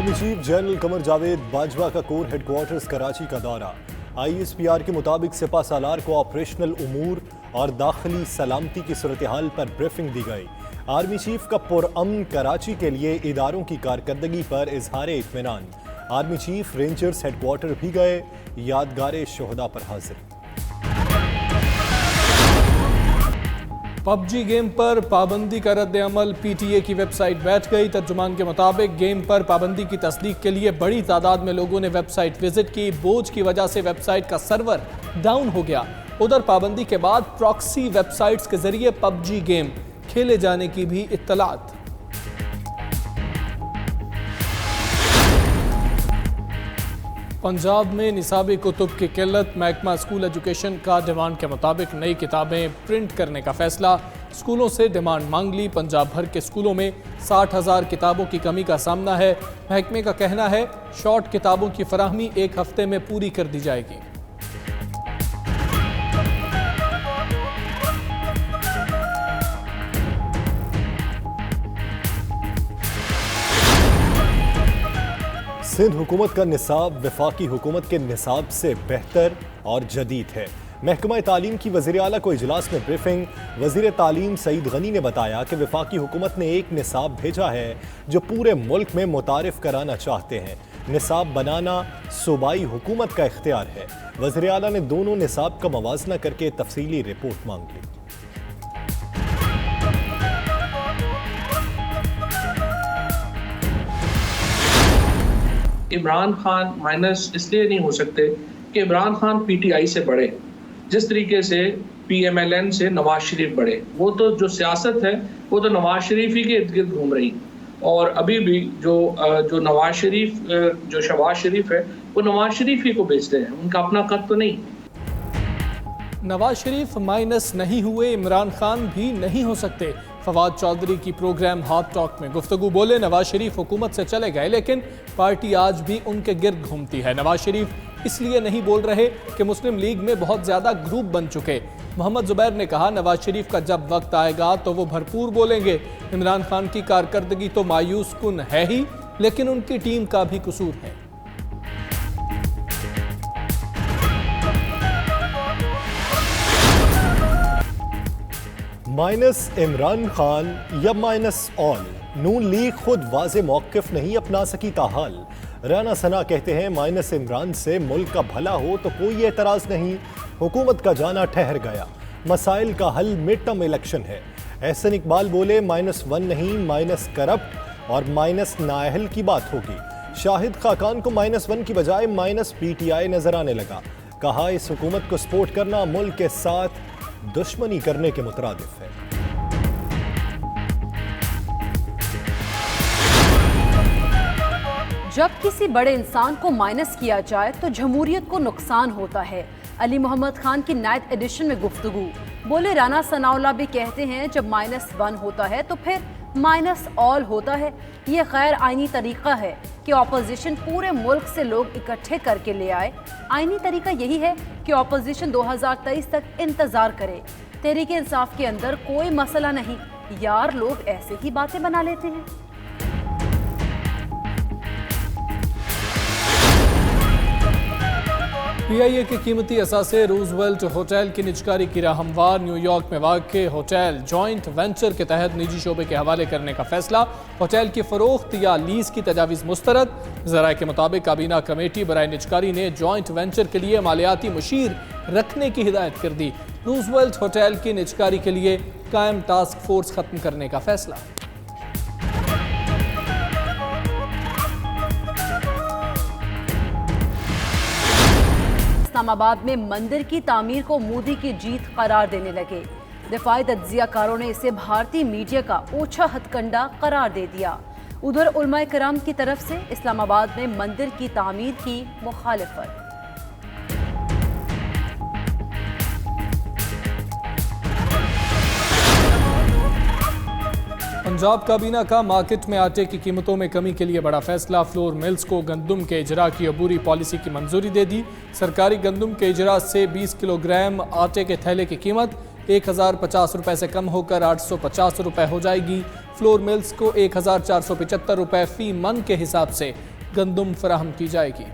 Army chief general Qamar Javed Bajwa का core headquarters Karachi का दौरा। ISPR के मुताबिक सिपा सालार को ऑपरेशनल उमूर और दाखिली सलामती की सूरत हाल पर ब्रीफिंग दी गई। आर्मी चीफ का पुरअमन कराची के लिए इदारों की कारकर्दगी पर इजहार इत्मीनान। आर्मी चीफ रेंजर्स हेडक्वार्टर भी गए, यादगार शोहदा पर हाजिर। पबजी गेम पर पाबंदी का रद्द अमल, PTA की वेबसाइट बैठ गई। तर्जुमान के मुताबिक गेम पर पाबंदी की तस्दीक के लिए बड़ी तादाद में लोगों ने वेबसाइट विजिट की। बोझ की वजह से वेबसाइट का सर्वर डाउन हो गया। उधर पाबंदी के बाद प्रॉक्सी वेबसाइट्स के जरिए पबजी गेम खेले जाने की भी इत्तलात। पंजाब में निसाबी कुतुब की किल्लत, महकमा स्कूल एजुकेशन का डिमांड के मुताबिक नई किताबें प्रिंट करने का फैसला। स्कूलों से डिमांड मांग ली। पंजाब भर के स्कूलों में 60,000 किताबों की कमी का सामना है। महकमे का कहना है शॉर्ट किताबों की फराहमी 1 हफ्ते में पूरी कर दी जाएगी। सिंध हुकूमत का निसाब वफाकी हुकूमत के निसाब से बेहतर और जदीद है। महकमा तालीम की वज़ीर आला को इजलास में ब्रीफिंग। वज़ीर तालीम सईद गनी ने बताया कि वफाकी हुकूमत ने एक निसाब भेजा है जो पूरे मुल्क में मुतारिफ कराना चाहते हैं। निसाब बनाना सूबाई हुकूमत का इख्तियार है। वज़ीर आला ने दोनों निसाब का मवाजना करके तफसीली रिपोर्ट मांग ली। इमरान खान माइनस इसलिए नहीं हो सकते कि इमरान खान PTI से बढ़े, जिस तरीके से PMLN से नवाज शरीफ बढ़े। वो तो जो सियासत है वो तो नवाज शरीफ ही के इर्द गिर्द घूम रही, और अभी भी जो नवाज शरीफ जो शहबाज शरीफ है वो नवाज शरीफ ही को बेचते हैं, उनका अपना कद तो नहीं। नवाज शरीफ माइनस नहीं हुए, इमरान खान भी नहीं हो सकते। फवाद चौधरी की प्रोग्राम हॉट टॉक में गुफ्तगू बोले, नवाज शरीफ हुकूमत से चले गए लेकिन पार्टी आज भी उनके गिर्द घूमती है। नवाज शरीफ इसलिए नहीं बोल रहे कि मुस्लिम लीग में बहुत ज़्यादा ग्रुप बन चुके। मोहम्मद जुबैर ने कहा नवाज शरीफ का जब वक्त आएगा तो वो भरपूर बोलेंगे। इमरान खान की कारकर्दगी तो मायूस कुन है ही, लेकिन उनकी टीम का भी कसूर है। माइनस इमरान खान या माइनस ऑल, नून लीग खुद वाज़े मौक़िफ़ नहीं अपना सकी ताहाल। राना सना कहते हैं माइनस इमरान से मुल्क का भला हो तो कोई एतराज़ नहीं, हुकूमत का जाना ठहर गया, मसाइल का हल मिड टर्म इलेक्शन है। एहसन इकबाल बोले -1 नहीं, माइनस करप्ट और माइनस नाअहल की बात होगी। शाहिद खाकान को -1 की बजाय माइनस PTI नजर आने लगा। कहा इस हुकूमत को सपोर्ट करना मुल्क के साथ दुश्मनी करने के मुतरादिफ है। जब किसी बड़े इंसान को माइनस किया जाए तो जमहूरियत को नुकसान होता है। अली मोहम्मद खान की नाइट एडिशन में गुफ्तगू बोले, राना सनाउल्लाह भी कहते हैं जब -1 होता है तो फिर माइनस ऑल होता है। ये गैर आईनी तरीका है कि ऑपोजिशन पूरे मुल्क से लोग इकट्ठे करके ले आए। आईनी तरीका यही है कि ऑपोजिशन 2023 तक इंतज़ार करे। तहरीक इंसाफ के अंदर कोई मसला नहीं यार, लोग ऐसे ही बातें बना लेते हैं। PIA के कीमती असासे रूजवेल्ट होटल की निजकारी की राह हमवार। न्यूयॉर्क में वाक़ होटल जॉइंट वेंचर के तहत निजी शोबे के हवाले करने का फैसला। होटल की फरोख्त या लीज की तजावीज़ मुस्तरद। ज़राए के मुताबिक काबीना कमेटी बराए निजकारी ने जॉइंट वेंचर के लिए मालियाती मुशीर रखने की हिदायत कर दी। रूजवेल्ट होटल की निजकारी के लिए कायम टास्क फोर्स खत्म करने का फैसला। इस्लामाबाद में मंदिर की तामीर को मोदी की जीत करार देने लगे। दिफाई तज्जियाकारों ने इसे भारतीय मीडिया का ओछा हथकंडा करार दे दिया। उधर उलमाए किराम की तरफ से इस्लामाबाद में मंदिर की तामीर की मुखालिफत। पंजाब काबीना का मार्केट में आटे की कीमतों में कमी के लिए बड़ा फैसला। फ्लोर मिल्स को गंदम के इजरा की अबूरी पॉलिसी की मंजूरी दे दी। सरकारी गंदम के इजरा से 20 किलोग्राम आटे के थैले की कीमत 1050 रुपये से कम होकर 850 रुपये हो जाएगी। फ्लोर मिल्स को 1475 रुपये फी मन के हिसाब से गंदुम फराहम की जाएगी।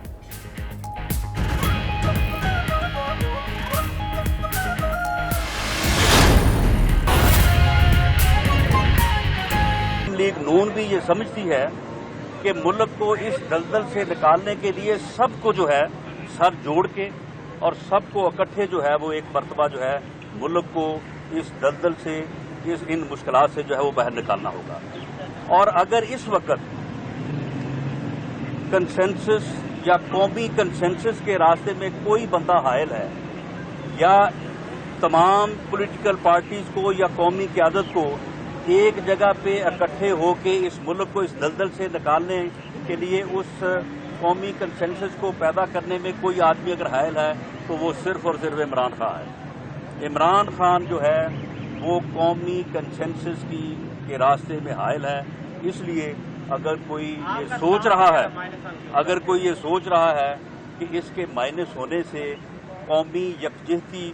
लीग नून भी ये समझती है कि मुल्क को इस दलदल से निकालने के लिए सबको जो है सर जोड़ के और सबको इकट्ठे जो है वो एक मरतबा जो है मुल्क को इस दलदल से इन मुश्किलात से जो है वो बाहर निकालना होगा। और अगर इस वक्त कंसेंसस या कौमी कंसेंसस के रास्ते में कोई बंदा हायल है या तमाम पॉलिटिकल पार्टीज को या कौमी क़यादत को एक जगह पे इकट्ठे होके इस मुल्क को इस दलदल से निकालने के लिए उस कौमी कंसेंसस को पैदा करने में कोई आदमी अगर हायल है तो वो सिर्फ और सिर्फ इमरान खान है। इमरान खान जो है वो कौमी कंसेंसस के रास्ते में हायल है। इसलिए अगर कोई ये सोच रहा है कि इसके माइनस होने से कौमी यकजहती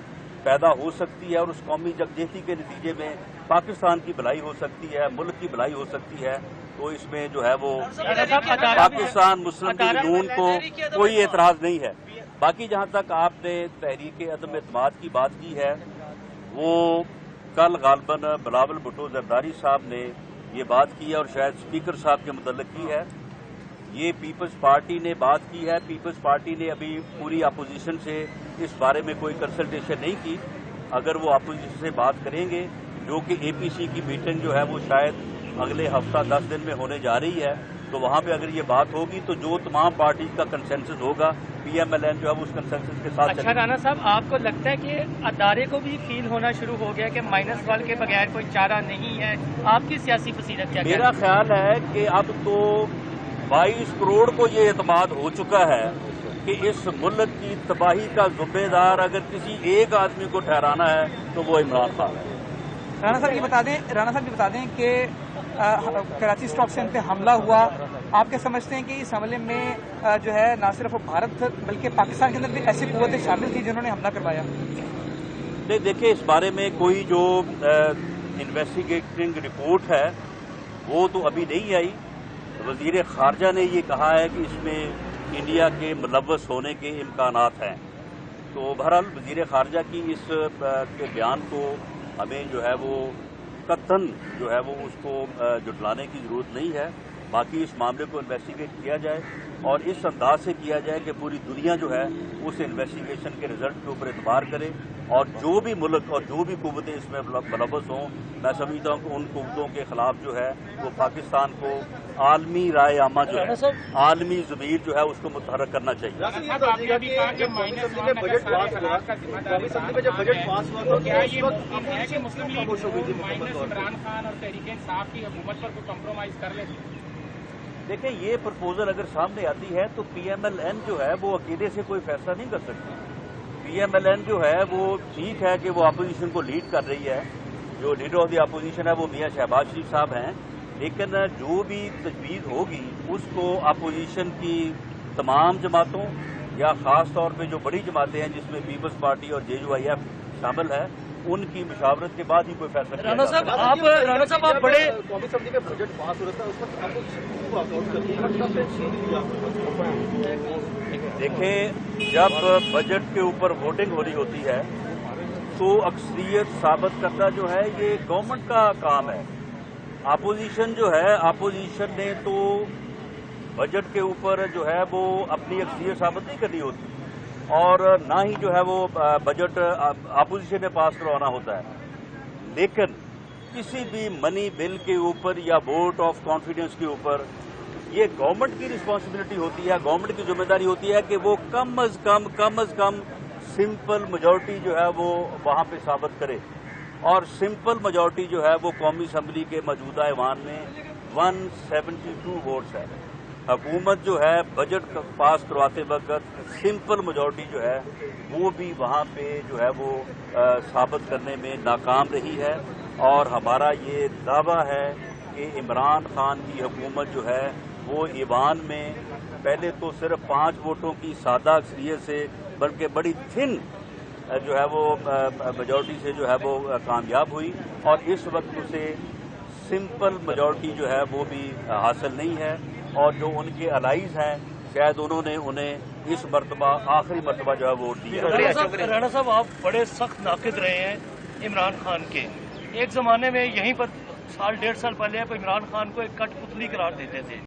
पैदा हो सकती है और उस कौमी यकजहती के नतीजे में पाकिस्तान की भलाई हो सकती है, मुल्क की भलाई हो सकती है, तो इसमें जो है वो पाकिस्तान मुस्लिम लीग नून को कोई एतराज नहीं है। बाकी जहां तक आपने तहरीक अदम एतमाद की बात की है, वो कल गालबन बिलावल भुट्टो जरदारी साहब ने ये बात की है और शायद स्पीकर साहब के मुतल्लिक की है। ये पीपल्स पार्टी ने बात की है। पीपल्स पार्टी ने अभी पूरी अपोजिशन से इस बारे में कोई कंसल्टेशन नहीं की। अगर वो अपोजिशन से बात करेंगे, जो कि एपीसी की मीटिंग जो है वो शायद अगले हफ्ता 10 दिन में होने जा रही है, तो वहां पे अगर ये बात होगी तो जो तमाम पार्टीज का कंसेंसस होगा, पीएमएलएन जो है वो उस कंसेंसस के साथ। अच्छा राना साहब, आपको लगता है कि अदारे को भी फील होना शुरू हो गया कि -1 के बगैर कोई चारा नहीं है? आपकी सियासी बसीरत क्या? मेरा ख्याल है कि अब तो 22 करोड़ को ये एतमाद हो चुका है कि इस मुल्क की तबाही का जिम्मेदार अगर किसी एक आदमी को ठहराना है तो वो इमरान खान है। राना साहब ये बता दें कि कराची स्टॉक एक्सचेंज पे हमला हुआ, आप क्या समझते हैं कि इस हमले में जो है न सिर्फ भारत बल्कि पाकिस्तान के अंदर भी ऐसी कुव्वतें शामिल थी जिन्होंने हमला करवाया? नहीं, देखिए, इस बारे में कोई जो इन्वेस्टिगेटिंग रिपोर्ट है वो तो अभी नहीं आई। वजीर खारजा ने ये कहा है कि इसमें इंडिया के मुलव्वस होने के इम्कानात हैं। तो बहरहाल वजीर खारजा की इस के बयान को हमें जो है वो कतन जो है वो उसको जुटलाने की जरूरत नहीं है। बाकी इस मामले को इन्वेस्टिगेट किया जाए और इस अंदाज से किया जाए कि पूरी दुनिया जो है उस इन्वेस्टिगेशन के रिजल्ट के ऊपर एतबार करे और जो भी मुल्क और जो भी कुव्वतें इसमें मुलव्वस हों, मैं समझता हूँ कि उन कुव्वतों के खिलाफ जो है वो पाकिस्तान को आलमी राय आमा जो है, आलमी ज़मीर जो है उसको मुतहर्रिक करना चाहिए। देखिए, ये प्रपोजल अगर सामने आती है तो पीएमएलएन जो है वो अकेले से कोई फैसला नहीं कर सकती। पीएमएलएन जो है वो ठीक है कि वो अपोजिशन को लीड कर रही है, जो लीडर ऑफ द अपोजिशन है वो मियां शहबाज शरीफ साहब हैं, लेकिन जो भी तजवीज़ होगी उसको अपोजिशन की तमाम जमातों या ख़ास तौर पे जो बड़ी जमातें हैं जिसमें पीपल्स पार्टी और JUIF शामिल है, उनकी मुशावरत के बाद ही कोई फैसला। राना साहब आप बड़े कौमी असम्बली में बजट पास हो रहा था, उस वक्त आपको देखिए, जब बजट के ऊपर वोटिंग हो रही होती है तो अक्सरियत साबित करना जो है ये गवर्नमेंट का काम है। अपोजिशन जो है, अपोजिशन ने तो बजट के ऊपर जो है वो अपनी अक्सरियत साबित नहीं करनी होती और ना ही जो है वो बजट अपोजिशन ने पास करवाना होता है। लेकिन किसी भी मनी बिल के ऊपर या वोट ऑफ कॉन्फिडेंस के ऊपर ये गवर्नमेंट की रिस्पांसिबिलिटी होती है, गवर्नमेंट की जिम्मेदारी होती है कि वो कम अज कम सिंपल मेजॉरिटी जो है वो वहां पे साबित करे। और सिंपल मेजॉरिटी जो है वो कौमी असम्बली के मौजूदा ऐवान में 172 वोट्स है। हुकूमत जो है बजट पास करवाते वक्त सिंपल मेजॉरिटी जो है वो भी वहाँ पे जो है वो साबित करने में नाकाम रही है। और हमारा ये दावा है कि इमरान खान की हुकूमत जो है वो ईवान में पहले तो सिर्फ 5 वोटों की सादा अक्सरियत से बल्कि बड़ी थिन जो है वो मेजॉरिटी से जो है वो कामयाब हुई और इस वक्त उसे सिंपल मेजॉरिटी जो है वो भी हासिल नहीं है। اور جو ان کے الائز ہیں شاید انہوں نے انہیں اس مرتبہ آخری مرتبہ جو ہے ووٹ دیا. رانا صاحب آپ بڑے سخت ناقد رہے ہیں عمران خان کے. ایک زمانے میں یہیں پر سال ڈیڑھ سال پہلے آپ عمران خان کو ایک کٹ پتلی قرار دیتے تھے.